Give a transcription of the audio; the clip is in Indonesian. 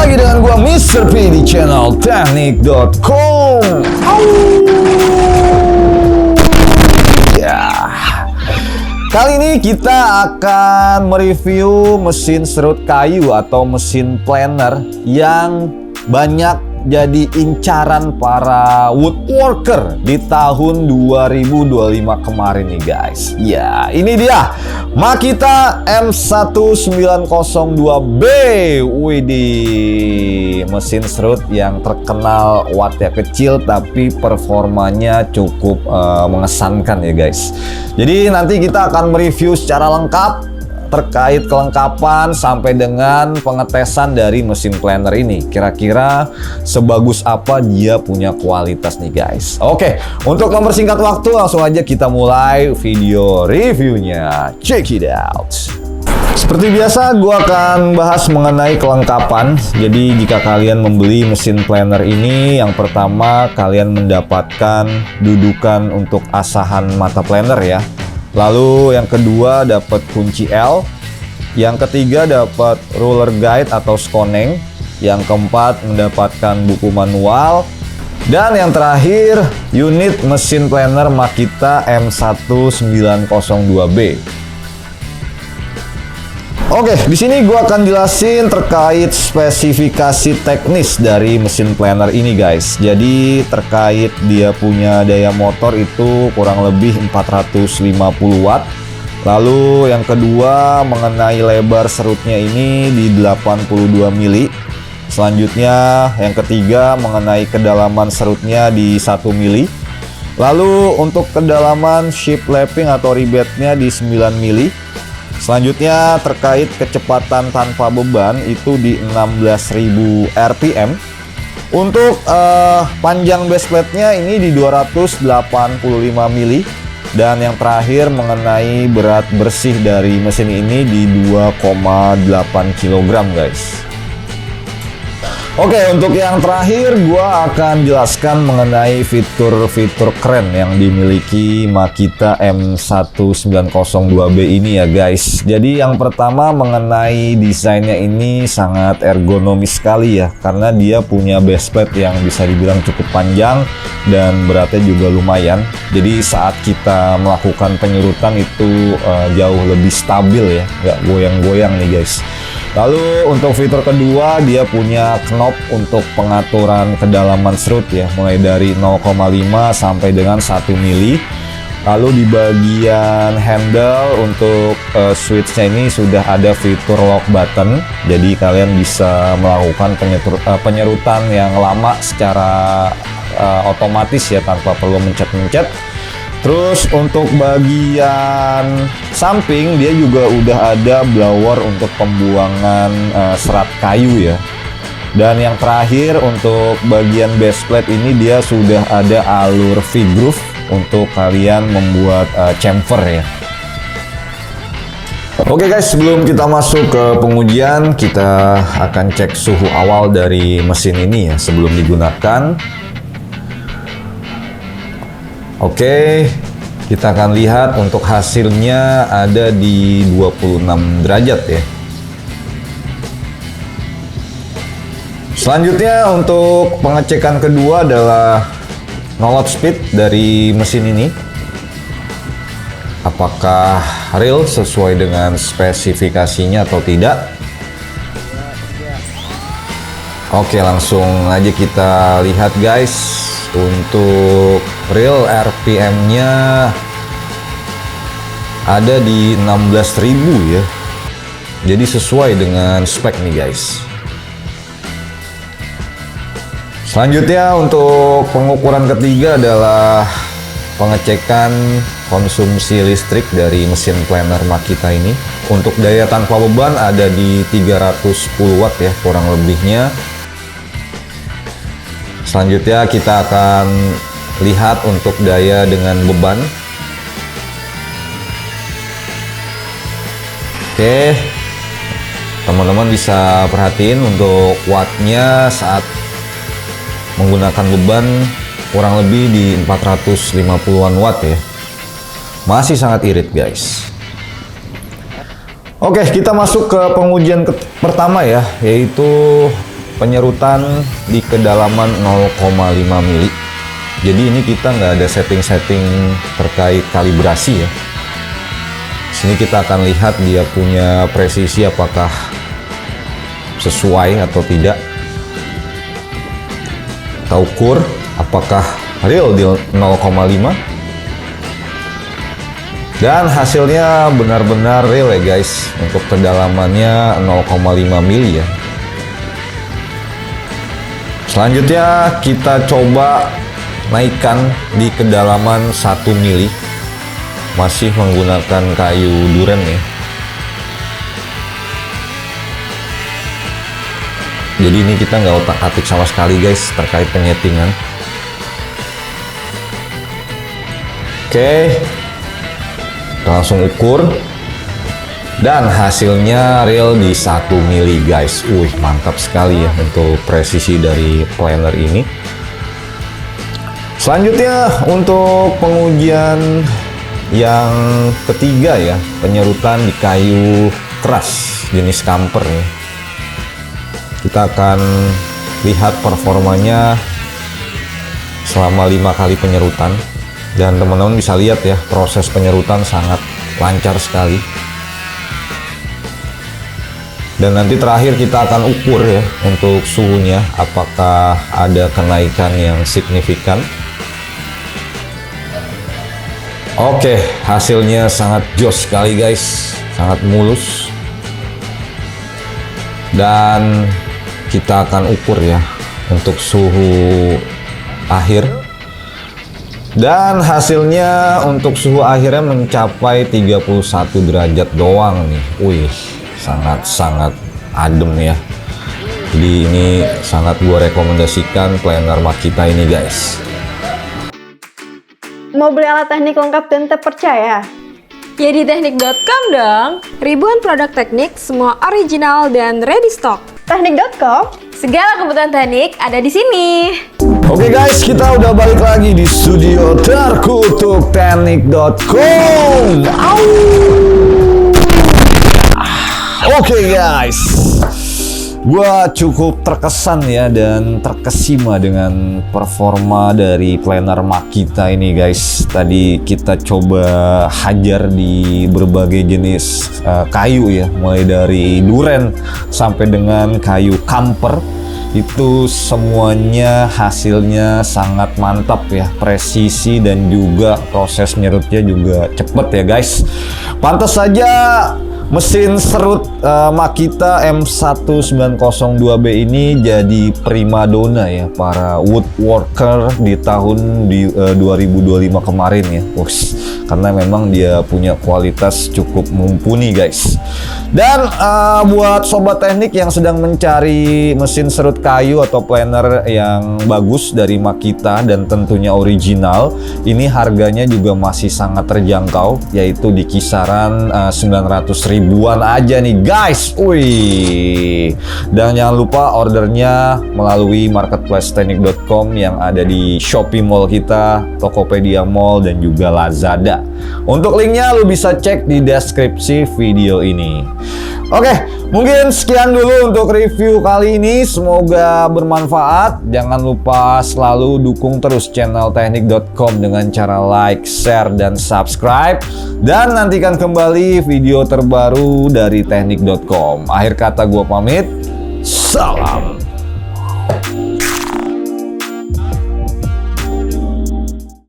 lagi dengan gua Mr. P di channel teknik.com. Ya. Kali ini kita akan mereview mesin serut kayu atau mesin planer yang banyak jadi incaran para woodworker di tahun 2025 kemarin nih guys. Ya, ini dia Makita M1902B. Widih, mesin serut yang terkenal wattnya kecil tapi performanya cukup mengesankan ya guys. Jadi nanti kita akan mereview secara lengkap terkait kelengkapan sampai dengan pengetesan dari mesin planer ini. Kira-kira sebagus apa dia punya kualitas nih guys. Oke, untuk mempersingkat waktu langsung aja kita mulai video reviewnya. Check it out. Seperti biasa, gue akan bahas mengenai kelengkapan. Jadi jika kalian membeli mesin planer ini, yang pertama kalian mendapatkan dudukan untuk asahan mata planer ya. Lalu yang kedua dapat kunci L, yang ketiga dapat ruler guide atau skoneng, yang keempat mendapatkan buku manual, dan yang terakhir unit mesin planer Makita M1902B. Oke, di sini gua akan jelasin terkait spesifikasi teknis dari mesin planer ini guys. Jadi terkait dia punya daya motor itu kurang lebih 450 watt. Lalu yang kedua mengenai lebar serutnya ini di 82 mili. Selanjutnya yang ketiga mengenai kedalaman serutnya di 1 mili. Lalu untuk kedalaman ship lapping atau ribetnya di 9 mili. Selanjutnya terkait kecepatan tanpa beban itu di 16.000 rpm. Untuk panjang base plate-nya ini di 285 mili. Dan yang terakhir mengenai berat bersih dari mesin ini di 2,8 kg guys. Oke, untuk yang terakhir gua akan jelaskan mengenai fitur-fitur keren yang dimiliki Makita M1902B ini ya guys. Jadi yang pertama mengenai desainnya ini sangat ergonomis sekali ya, karena dia punya base plate yang bisa dibilang cukup panjang dan beratnya juga lumayan. Jadi saat kita melakukan penyerutan itu jauh lebih stabil ya, nggak goyang-goyang nih guys. Lalu untuk fitur kedua dia punya knob untuk pengaturan kedalaman serut ya, mulai dari 0,5 sampai dengan 1 mili. Lalu di bagian handle untuk switchnya ini sudah ada fitur lock button, jadi kalian bisa melakukan penyerutan yang lama secara otomatis ya, tanpa perlu mencet-mencet. Terus untuk bagian samping dia juga udah ada blower untuk pembuangan serat kayu ya. Dan yang terakhir untuk bagian base plate ini dia sudah ada alur V-groove untuk kalian membuat chamfer ya. Oke guys, sebelum kita masuk ke pengujian, kita akan cek suhu awal dari mesin ini ya sebelum digunakan. Oke, kita akan lihat untuk hasilnya ada di 26 derajat ya. Selanjutnya untuk pengecekan kedua adalah no-load speed dari mesin ini. Apakah real sesuai dengan spesifikasinya atau tidak? Oke, langsung aja kita lihat guys. Untuk real RPM-nya ada di 16.000 ya. Jadi sesuai dengan spek nih guys. Selanjutnya untuk pengukuran ketiga adalah pengecekan konsumsi listrik dari mesin planer Makita ini. Untuk daya tanpa beban ada di 310 watt ya kurang lebihnya. Selanjutnya kita akan lihat untuk daya dengan beban. Oke, teman-teman bisa perhatiin untuk wattnya saat menggunakan beban kurang lebih di 450-an watt ya. Masih sangat irit guys. Oke, kita masuk ke pengujian pertama ya, yaitu penyerutan di kedalaman 0,5 mili. Jadi ini kita nggak ada setting-setting terkait kalibrasi ya. Sini kita akan lihat dia punya presisi apakah sesuai atau tidak. Kita ukur apakah real di 0,5. Dan hasilnya benar-benar real ya guys. Untuk kedalamannya 0,5 mili ya. Selanjutnya kita coba naikkan di kedalaman 1 mili. Masih menggunakan kayu duren ya. Jadi ini kita nggak otak-atik sama sekali guys terkait penyetingan. Oke, kita langsung ukur. Dan hasilnya real di 1 mili guys. Wih, mantap sekali ya untuk presisi dari planer ini. Selanjutnya untuk pengujian yang ketiga ya, penyerutan di kayu keras jenis kamper ya. Kita akan lihat performanya selama 5 kali penyerutan. Dan teman-teman bisa lihat ya, proses penyerutan sangat lancar sekali. Dan nanti terakhir kita akan ukur ya untuk suhunya, apakah ada kenaikan yang signifikan. Oke, hasilnya sangat jos sekali guys, sangat mulus. Dan kita akan ukur ya untuk suhu akhir. Dan hasilnya untuk suhu akhirnya mencapai 31 derajat doang nih. Wih, sangat-sangat adem ya. Jadi ini sangat gua rekomendasikan planer Makita ini guys. Mau beli alat teknik lengkap dan terpercaya? Ya di teknik.com dong. Ribuan produk teknik, semua original dan ready stock. Teknik.com? Segala kebutuhan teknik ada di sini. Oke guys, kita udah balik lagi di studio terkutuk teknik.com. Oke guys, gua cukup terkesan ya dan terkesima dengan performa dari planer Makita ini guys. Tadi kita coba hajar di berbagai jenis kayu ya, mulai dari duren sampai dengan kayu kamper. Itu semuanya hasilnya sangat mantap ya, presisi dan juga proses nyerutnya juga cepet ya guys. Pantas saja mesin serut Makita M1902B ini jadi primadona ya para woodworker di tahun 2025 kemarin ya. Ush, karena memang dia punya kualitas cukup mumpuni guys. Dan buat sobat teknik yang sedang mencari mesin serut kayu atau planer yang bagus dari Makita dan tentunya original, ini harganya juga masih sangat terjangkau, yaitu di kisaran 900 ribuan aja nih guys. Wih. Dan jangan lupa ordernya melalui marketplace teknik.com yang ada di Shopee Mall kita, Tokopedia Mall dan juga Lazada. Untuk linknya lu bisa cek di deskripsi video ini. Oke, mungkin sekian dulu untuk review kali ini. Semoga bermanfaat. Jangan lupa selalu dukung terus channel teknik.com dengan cara like, share, dan subscribe. Dan nantikan kembali video terbaru dari teknik.com. Akhir kata gua pamit. Salam.